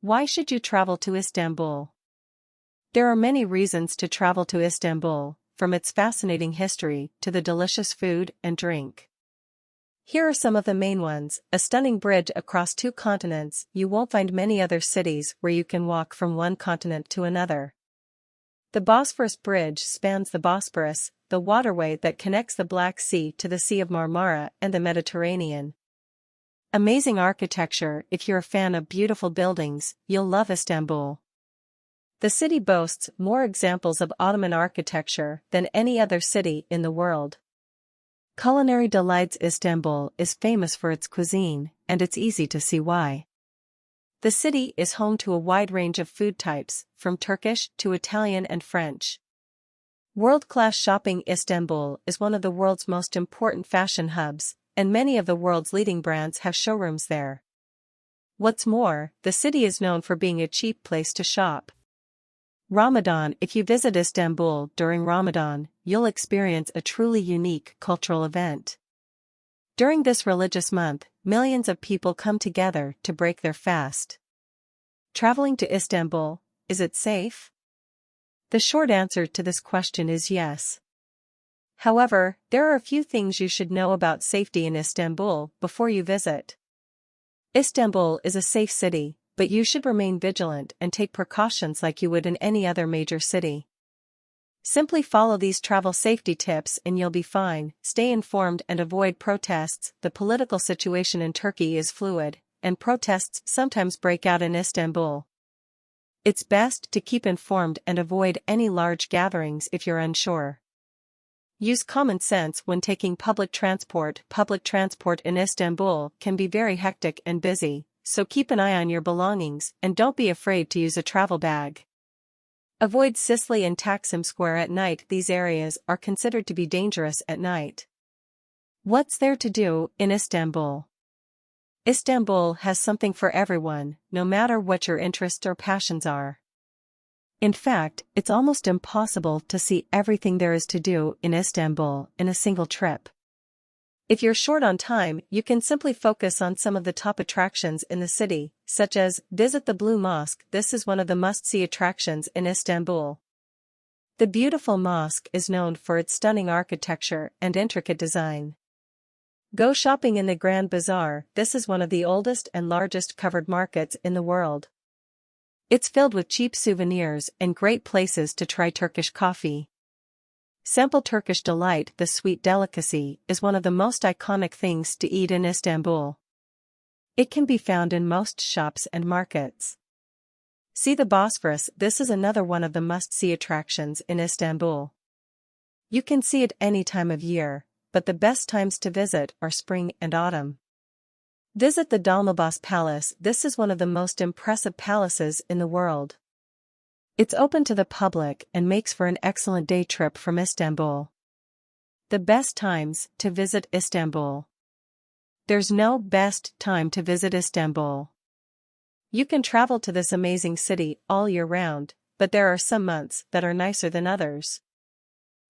Why should you travel to Istanbul? There are many reasons to travel to Istanbul, from its fascinating history to the delicious food and drink. Here are some of the main ones: a stunning bridge across two continents. You won't find many other cities where you can walk from one continent to another. The Bosphorus Bridge spans the Bosporus, the waterway that connects the Black Sea to the Sea of Marmara and the Mediterranean. Amazing architecture. If you're a fan of beautiful buildings, you'll love Istanbul. The city boasts more examples of Ottoman architecture than any other city in the world. Culinary delights. Istanbul is famous for its cuisine, and it's easy to see why. The city is home to a wide range of food types, from Turkish to Italian and French. World-class shopping. Istanbul is one of the world's most important fashion hubs, and many of the world's leading brands have showrooms there. What's more, the city is known for being a cheap place to shop. Ramadan. If you visit Istanbul during Ramadan, you'll experience a truly unique cultural event. During this religious month, millions of people come together to break their fast. Traveling to Istanbul, is it safe? The short answer to this question is yes. However, there are a few things you should know about safety in Istanbul before you visit. Istanbul is a safe city, but you should remain vigilant and take precautions like you would in any other major city. Simply follow these travel safety tips and you'll be fine. Stay informed and avoid protests. The political situation in Turkey is fluid, and protests sometimes break out in Istanbul. It's best to keep informed and avoid any large gatherings if you're unsure. Use common sense when taking public transport. Public transport in Istanbul can be very hectic and busy, so keep an eye on your belongings and don't be afraid to use a travel bag. Avoid Sicily and Taksim Square at night. These areas are considered to be dangerous at night. What's there to do in Istanbul? Istanbul has something for everyone, no matter what your interests or passions are. In fact, it's almost impossible to see everything there is to do in Istanbul in a single trip. If you're short on time, you can simply focus on some of the top attractions in the city, such as visit the Blue Mosque. This is one of the must-see attractions in Istanbul. The beautiful mosque is known for its stunning architecture and intricate design. Go shopping in the Grand Bazaar. This is one of the oldest and largest covered markets in the world. It's filled with cheap souvenirs and great places to try Turkish coffee. Sample Turkish delight. The sweet delicacy is one of the most iconic things to eat in Istanbul. It can be found in most shops and markets. See the Bosphorus. This is another one of the must-see attractions in Istanbul. You can see it any time of year, but the best times to visit are spring and autumn. Visit the Dolmabahce Palace. This is one of the most impressive palaces in the world. It's open to the public and makes for an excellent day trip from Istanbul. The best times to visit Istanbul. There's no best time to visit Istanbul. You can travel to this amazing city all year round, but there are some months that are nicer than others.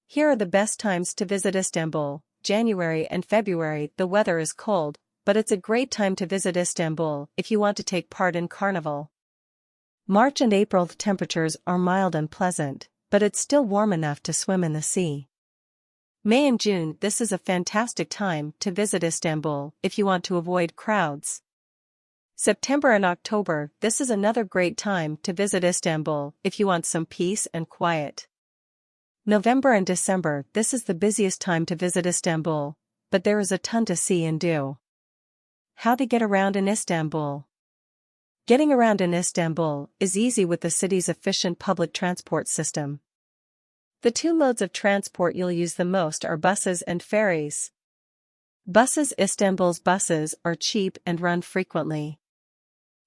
Here are the best times to visit Istanbul. January and February. The weather is cold, but it's a great time to visit Istanbul if you want to take part in Carnival. March and April. The temperatures are mild and pleasant, but it's still warm enough to swim in the sea. May and June. This is a fantastic time to visit Istanbul if you want to avoid crowds. September and October. This is another great time to visit Istanbul if you want some peace and quiet. November and December. This is the busiest time to visit Istanbul, but there is a ton to see and do. How to get around in Istanbul? Getting around in Istanbul is easy with the city's efficient public transport system. The two modes of transport you'll use the most are buses and ferries. Buses. Istanbul's buses are cheap and run frequently.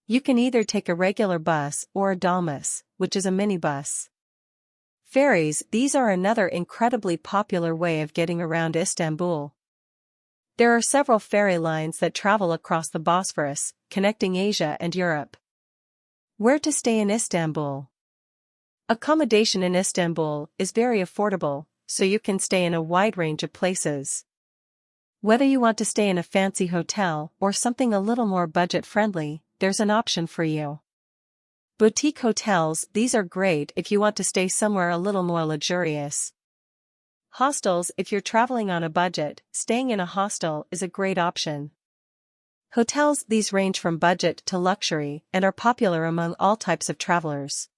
You can either take a regular bus or a dolmuş, which is a minibus. Ferries. These are another incredibly popular way of getting around Istanbul. There are several ferry lines that travel across the Bosphorus, connecting Asia and Europe. Where to stay in Istanbul? Accommodation in Istanbul is very affordable, so you can stay in a wide range of places. Whether you want to stay in a fancy hotel or something a little more budget-friendly, there's an option for you. Boutique hotels, these are great if you want to stay somewhere a little more luxurious. Hostels, if you're traveling on a budget, staying in a hostel is a great option. Hotels, these range from budget to luxury and are popular among all types of travelers.